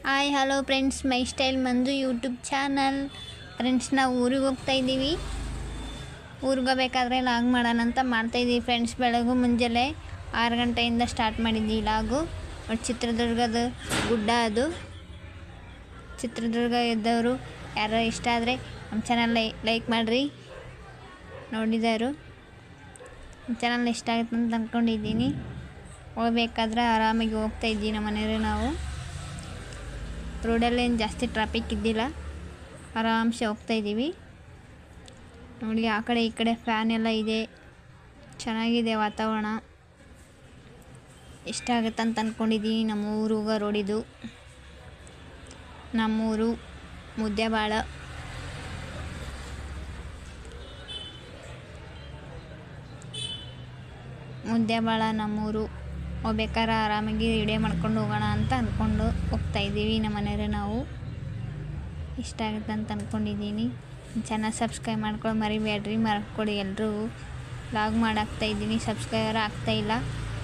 Hi hello friends, ಮೈ style ಮಂಜು YouTube channel. Friends, ನಾವು ಊರಿಗೆ ಹೋಗ್ತಾ ಇದ್ದೀವಿ. ಊರಿಗೆ ಹೋಗ್ಬೇಕಾದ್ರೆ ಲಾಗ್ ಮಾಡೋಣ ಅಂತ ಮಾಡ್ತಾಯಿದ್ದೀವಿ ಫ್ರೆಂಡ್ಸ್. ಬೆಳಗ್ಗೆ ಮುಂಜಾನೆ 6 ಗಂಟೆಯಿಂದ ಸ್ಟಾರ್ಟ್ ಮಾಡಿದ್ದೀವಿ ಲಾಗು. ಚಿತ್ರದುರ್ಗದ ಗುಡ್ಡ ಅದು. ಚಿತ್ರದುರ್ಗ ಇದ್ದವರು ಯಾರೋ ಇಷ್ಟ ಆದರೆ ನಮ್ಮ ಚಾನಲ್ ಲೈಕ್ ಮಾಡಿರಿ. ನೋಡಿದವರು ನಮ್ಮ ಚಾನಲ್ ಇಷ್ಟ ಆಗುತ್ತೆ ಅಂತ ಅಂದ್ಕೊಂಡಿದ್ದೀನಿ. ಹೋಗ್ಬೇಕಾದ್ರೆ ಆರಾಮಾಗಿ ಹೋಗ್ತಾಯಿದ್ದೀವಿ ನಮ್ಮ ಮನೆಯವರು. ನಾವು ರೋಡಲ್ಲಿ ಏನು ಜಾಸ್ತಿ ಟ್ರಾಫಿಕ್ ಇದ್ದಿಲ್ಲ, ಆರಾಮ್ಸೆ ಹೋಗ್ತಾಯಿದ್ದೀವಿ. ನೋಡಿ, ಆ ಕಡೆ ಈ ಕಡೆ ಫ್ಯಾನ್ ಎಲ್ಲ ಇದೆ, ಚೆನ್ನಾಗಿದೆ ವಾತಾವರಣ. ಇಷ್ಟ ಆಗುತ್ತೆ ಅಂತ ಅಂದ್ಕೊಂಡಿದ್ದೀನಿ. ನಮ್ಮ ಊರಿಗೆ ರೋಡಿದು. ನಮ್ಮೂರು ಮುದ್ದೇಬಾಳ. ನಮ್ಮೂರು. ಹೋಗ್ಬೇಕಾದ್ರೆ ಆರಾಮಾಗಿ ರೆಡಿ ಮಾಡ್ಕೊಂಡು ಹೋಗೋಣ ಅಂತ ಅಂದ್ಕೊಂಡು ಹೋಗ್ತಾಯಿದ್ದೀವಿ ನಮ್ಮ ಮನೆಯವರು. ನಾವು ಇಷ್ಟ ಆಗುತ್ತೆ ಅಂತ ಅಂದ್ಕೊಂಡಿದ್ದೀನಿ. ಚಾನಲ್ ಸಬ್ಸ್ಕ್ರೈಬ್ ಮಾಡ್ಕೊಂಡು ಮರಿಬೇಡ್ರಿ, ಮಾಡ್ಕೊಡಿ. ಎಲ್ಲರೂ ಲಾಗ್ ಮಾಡಾಕ್ತಾಯಿದ್ದೀನಿ, ಸಬ್ಸ್ಕ್ರೈಬರ್ ಆಗ್ತಾಯಿಲ್ಲ.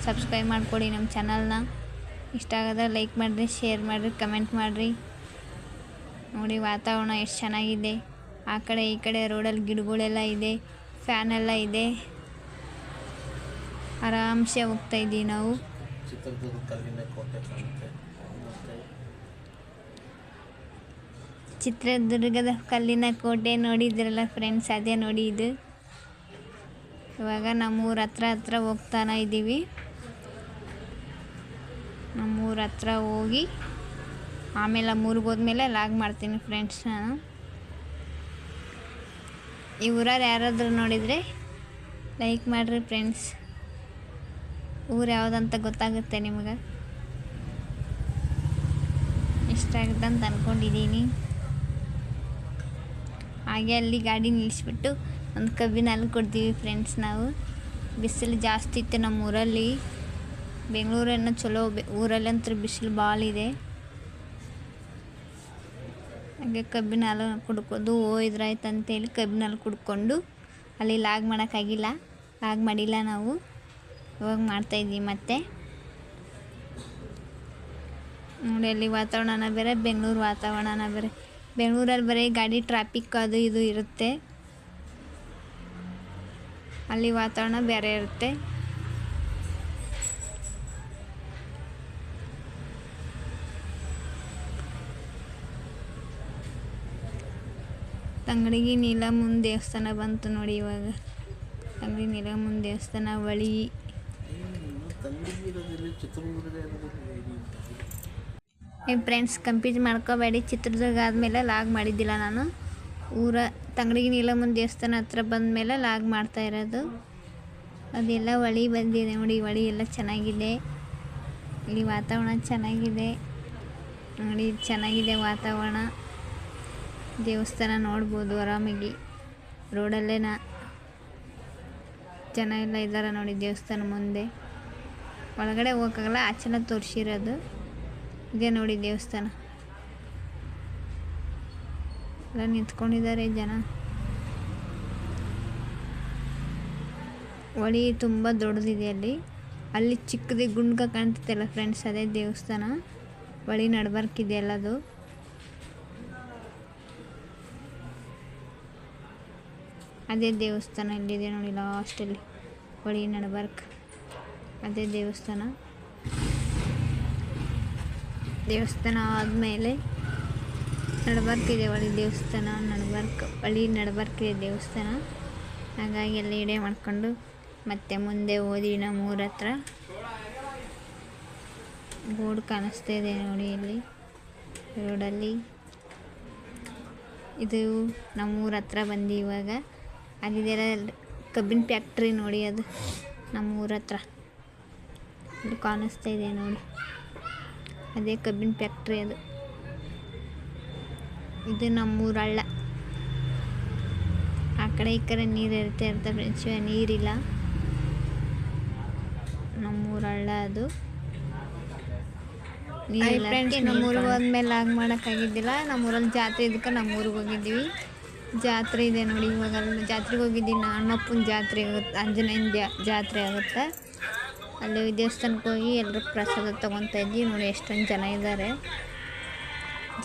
ಸಬ್ಸ್ಕ್ರೈಬ್ ಮಾಡಿಕೊಡಿ ನಮ್ಮ ಚಾನಲ್ನ. ಇಷ್ಟ ಆಗಿದ್ರೆ ಲೈಕ್ ಮಾಡಿರಿ, ಶೇರ್ ಮಾಡಿರಿ, ಕಮೆಂಟ್ ಮಾಡಿರಿ. ನೋಡಿ, ವಾತಾವರಣ ಎಷ್ಟು ಚೆನ್ನಾಗಿದೆ. ಆ ಕಡೆ ಈ ಕಡೆ ರೋಡಲ್ಲಿ ಗಿಡಗಳೆಲ್ಲ ಇದೆ, ಫ್ಯಾನ್ ಎಲ್ಲ ಇದೆ. ಆರಾಮ್ಸೆ ಹೋಗ್ತಾಯಿದ್ದೀವಿ ನಾವು. ಚಿತ್ರದುರ್ಗದ ಕಲ್ಲಿನ ಕೋಟೆ ನೋಡಿದ್ರಲ್ಲ ಫ್ರೆಂಡ್ಸ್, ಅದೇ ನೋಡಿ ಇದು. ಇವಾಗ ನಮ್ಮೂರ ಹತ್ರ ಹೋಗ್ತಾನೆ ಇದ್ದೀವಿ. ನಮ್ಮೂರ ಹತ್ರ ಹೋಗಿ ಆಮೇಲೆ ಮೂರಿಗೆ ಹೋದ್ಮೇಲೆ ಲಾಗ್ ಮಾಡ್ತೀನಿ ಫ್ರೆಂಡ್ಸ್ ನಾನು. ಈ ಊರಾರು ಯಾರಾದರೂ ನೋಡಿದರೆ ಲೈಕ್ ಮಾಡಿರಿ ಫ್ರೆಂಡ್ಸ್. ಊರು ಯಾವುದಂತ ಗೊತ್ತಾಗುತ್ತೆ ನಿಮಗೆ. ಇಷ್ಟ ಆಗುತ್ತೆ ಅಂತ ಅಂದ್ಕೊಂಡಿದ್ದೀನಿ. ಹಾಗೆ ಅಲ್ಲಿ ಗಾಡಿ ನಿಲ್ಲಿಸ್ಬಿಟ್ಟು ಒಂದು ಕಬ್ಬಿನ ಹಾಲು ಕೊಡ್ತೀವಿ ಫ್ರೆಂಡ್ಸ್ ನಾವು. ಬಿಸಿಲು ಜಾಸ್ತಿ ಇತ್ತು ನಮ್ಮ ಊರಲ್ಲಿ. ಬೆಂಗಳೂರನ್ನು ಚಲೋ, ಊರಲ್ಲಂತೂ ಬಿಸಿಲು ಭಾಳ ಇದೆ. ಹಾಗೆ ಕಬ್ಬಿನ ಹಾಲು ಕುಡ್ಕೊಂಡು ಹೋಯ್ದ್ರಾಯ್ತು ಅಂತೇಳಿ ಕಬ್ಬಿನ ಹಾಲು ಕುಡ್ಕೊಂಡು ಅಲ್ಲಿ ಲಾಗ್ ಮಾಡೋಕ್ಕಾಗಿಲ್ಲ, ಲಾಗ್ ಮಾಡಿಲ್ಲ ನಾವು. ಇವಾಗ ಮಾಡ್ತಾಯಿದ್ದೀವಿ ಮತ್ತೆ. ನೋಡಿ, ಅಲ್ಲಿ ವಾತಾವರಣನ ಬೇರೆ, ಬೆಂಗಳೂರು ವಾತಾವರಣನ ಬೇರೆ. ಬೆಂಗಳೂರಲ್ಲಿ ಬರೀ ಗಾಡಿ ಟ್ರಾಫಿಕ್ ಅದು ಇದು ಇರುತ್ತೆ, ಅಲ್ಲಿ ವಾತಾವರಣ ಬೇರೆ ಇರುತ್ತೆ. ತಂಗಡಿಗೆ ನೀಲಮ್ಮನ ದೇವಸ್ಥಾನ ಬಂತು ನೋಡಿ ಇವಾಗ. ತಂಗಡಿ ನೀಲಮ್ಮನ ದೇವಸ್ಥಾನ, ಹೊಳಿ. ಫ್ರೆಂಡ್ಸ್, ಕಂಪ್ಯೂಸ್ ಮಾಡ್ಕೋಬೇಡಿ. ಚಿತ್ರದುರ್ಗ ಆದಮೇಲೆ ಲಾಗ್ ಮಾಡಿದ್ದಿಲ್ಲ ನಾನು. ತಂಗಡಿಗೆ ನೀಲಮ್ಮನ ದೇವಸ್ಥಾನ ಹತ್ರ ಬಂದ ಮೇಲೆ ಲಾಗ್ ಮಾಡ್ತಾ ಇರೋದು. ಅದೆಲ್ಲ ಹೊಳಿ ಬಂದಿದೆ ನೋಡಿ. ಹೊಳಿ ಎಲ್ಲ ಚೆನ್ನಾಗಿದೆ. ಇಲ್ಲಿ ವಾತಾವರಣ ಚೆನ್ನಾಗಿದೆ ನೋಡಿ. ಚೆನ್ನಾಗಿದೆ ವಾತಾವರಣ. ದೇವಸ್ಥಾನ ನೋಡ್ಬೋದು ಆರಾಮಾಗಿ. ರೋಡಲ್ಲೇ ಜನ ಎಲ್ಲ ಇದ್ದಾರೆ ನೋಡಿ ದೇವಸ್ಥಾನ ಮುಂದೆ. ಒಳಗಡೆ ಹೋಗೋಕ್ಕಾಗಲ್ಲ, ಆಚೆನ ತೋರಿಸಿರೋದು. ಇದೇ ನೋಡಿ ದೇವಸ್ಥಾನ. ಎಲ್ಲ ನಿಂತ್ಕೊಂಡಿದ್ದಾರೆ ಜನ. ಹೊಳಿ ತುಂಬ ದೊಡ್ಡದಿದೆ ಅಲ್ಲಿ. ಅಲ್ಲಿ ಚಿಕ್ಕದಿ ಗುಂಡ್ಗ ಕಾಣ್ತೈತಲ್ಲ ಫ್ರೆಂಡ್ಸ್, ಅದೇ ದೇವಸ್ಥಾನ. ಹೊಳಿ ನಡ್ಬರ್ಕಿದೆ ಎಲ್ಲದು. ಅದೇ ದೇವಸ್ಥಾನ ಇಲ್ಲಿದೆ ನೋಡಿ ಲಾಸ್ಟಲ್ಲಿ, ಹೊಳಿ ನಡ್ಬರ್ಕ್. ಅದೇ ದೇವಸ್ಥಾನ. ದೇವಸ್ಥಾನ ಆದಮೇಲೆ ನಡ್ಬರ್ಕಿದೆ ಹೊಳಿ ದೇವಸ್ಥಾನ. ಹೊಳಿ ನಡ್ಬರ್ಕಿದೆ ದೇವಸ್ಥಾನ. ಹಾಗಾಗಿ ಎಲ್ಲ ಇಡೆ ಮಾಡ್ಕೊಂಡು ಮತ್ತೆ ಮುಂದೆ ಹೋದ್ವಿ ನಮ್ಮೂರ ಹತ್ರ. ಬೋರ್ಡ್ ಕಾಣಿಸ್ತಾ ಇದೆ ನೋಡಿ ಇಲ್ಲಿ ರೋಡಲ್ಲಿ. ಇದು ನಮ್ಮೂರ ಹತ್ರ ಬಂದು ಇವಾಗ. ಅಲ್ಲಿದೆಲ್ಲ ಕಬ್ಬಿನ ಫ್ಯಾಕ್ಟ್ರಿ ನೋಡಿ, ಅದು ನಮ್ಮೂರ ಹತ್ರ ಇಲ್ಲಿ ಕಾಣಿಸ್ತಾ ಇದೆ ನೋಡಿ. ಅದೇ ಕಬ್ಬಿನ ಫ್ಯಾಕ್ಟ್ರಿ ಅದು. ಇದು ನಮ್ಮೂರ ಹಳ್ಳ. ಆ ಕಡೆ ಈ ಕಡೆ ನೀರು ಇರುತ್ತೆ ಫ್ರೆಂಡ್ಸ್, ನೀರಿಲ್ಲ. ನಮ್ಮೂರ ಹಳ್ಳ ಅದು. ಫ್ರೆಂಡ್ಸ್, ನಮ್ಮೂರಿಗೆ ಹೋದ್ಮೇಲೆ ಲಾಗ್ ಮಾಡೋಕ್ಕಾಗಿದ್ದಿಲ್ಲ. ನಮ್ಮೂರಲ್ಲಿ ಜಾತ್ರೆ ಇದಕ್ಕೆ ನಮ್ಮೂರಿಗೆ ಹೋಗಿದ್ದೀವಿ. ಜಾತ್ರೆ ಇದೆ ನೋಡಿ. ಇವಾಗ ಜಾತ್ರೆಗೆ ಹೋಗಿದ್ದೀನಿ. ಹನುಮಪ್ಪನ ಜಾತ್ರೆ ಆಗುತ್ತೆ, ಆಂಜನೇಯನ ಜಾತ್ರೆ ಆಗುತ್ತೆ. ಅಲ್ಲಿ ದೇವಸ್ಥಾನಕ್ಕೆ ಹೋಗಿ ಎಲ್ಲರೂ ಪ್ರಸಾದ ತೊಗೊತಾ ಇದ್ವಿ ನೋಡಿ. ಎಷ್ಟೊಂದು ಜನ ಇದ್ದಾರೆ.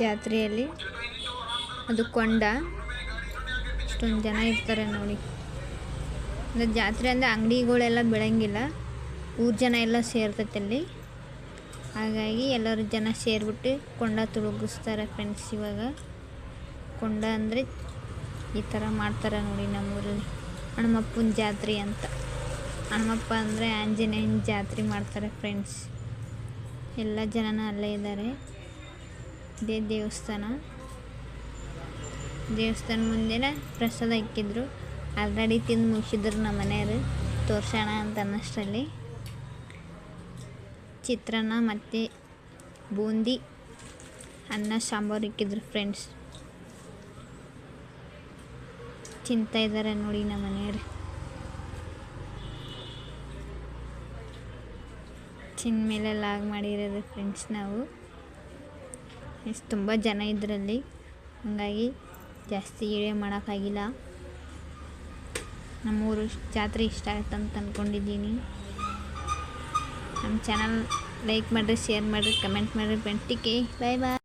ಜಾತ್ರೆಯಲ್ಲಿ. ಅದು ಕೊಂಡ, ಇಷ್ಟೊಂದು ಜನ ಇರ್ತಾರೆ ನೋಡಿ. ಅಂದರೆ ಜಾತ್ರೆ ಅಂದರೆ ಅಂಗಡಿಗಳೆಲ್ಲ ಬೆಳಂಗಿಲ್ಲ, ಊರು ಜನ ಎಲ್ಲ ಸೇರ್ತೈತೆ ಅಲ್ಲಿ. ಹಾಗಾಗಿ ಎಲ್ಲರೂ ಜನ ಸೇರಿಬಿಟ್ಟು ಕೊಂಡ ತುಳುಗಿಸ್ತಾರೆ ಫ್ರೆಂಡ್ಸ್. ಇವಾಗ ಕೊಂಡ ಅಂದರೆ ಈ ಥರ ಮಾಡ್ತಾರೆ ನೋಡಿ ನಮ್ಮೂರಲ್ಲಿ. ಹನುಮಪ್ಪನ ಜಾತ್ರೆ ಅಂತ. ಹನುಮಪ್ಪ ಅಂದರೆ ಆಂಜನೇಯನ ಜಾತ್ರೆ ಮಾಡ್ತಾರೆ ಫ್ರೆಂಡ್ಸ್. ಎಲ್ಲ ಜನನ ಅಲ್ಲೇ ಇದ್ದಾರೆ. ಇದೇ ದೇವಸ್ಥಾನ ಮುಂದೆನೇ ಪ್ರಸಾದ ಇಕ್ಕಿದ್ರು. ಆಲ್ರೆಡಿ ತಿಂದು ಮುಗಿಸಿದ್ರು ನಮ್ಮ ಮನೆಯವರು, ತೋರ್ಸೋಣ ಅಂತ ಅನ್ನಷ್ಟರಲ್ಲಿ. ಚಿತ್ರಾನ್ನ ಮತ್ತು ಬೂಂದಿ, ಅನ್ನ ಸಾಂಬಾರು ಇಕ್ಕಿದ್ರು ಫ್ರೆಂಡ್ಸ್. ತಿಂತಾಯಿದ್ದಾರೆ ನೋಡಿ ನಮ್ಮ ಮನೆಯವರು. ಮೇಲೆ ಲಾಗ್ ಮಾಡಿರೋದು ಫ್ರೆಂಡ್ಸ್ ನಾವು. ತುಂಬ ಜನ ಇದರಲ್ಲಿ, ಹಾಗಾಗಿ ಜಾಸ್ತಿ ವಿಡಿಯೋ ಮಾಡೋಕ್ಕಾಗಿಲ್ಲ. ನಮ್ಮೂರು ಜಾತ್ರೆ ಇಷ್ಟ ಆಗುತ್ತೆ ಅಂತ ಅಂದ್ಕೊಂಡಿದ್ದೀನಿ. ನಮ್ಮ ಚಾನಲ್ ಲೈಕ್ ಮಾಡಿರಿ, ಶೇರ್ ಮಾಡಿರಿ, ಕಮೆಂಟ್ ಮಾಡಿರಿ ಫ್ರೆಂಡ್ಸ್. ಬಾಯ್ ಬಾಯ್.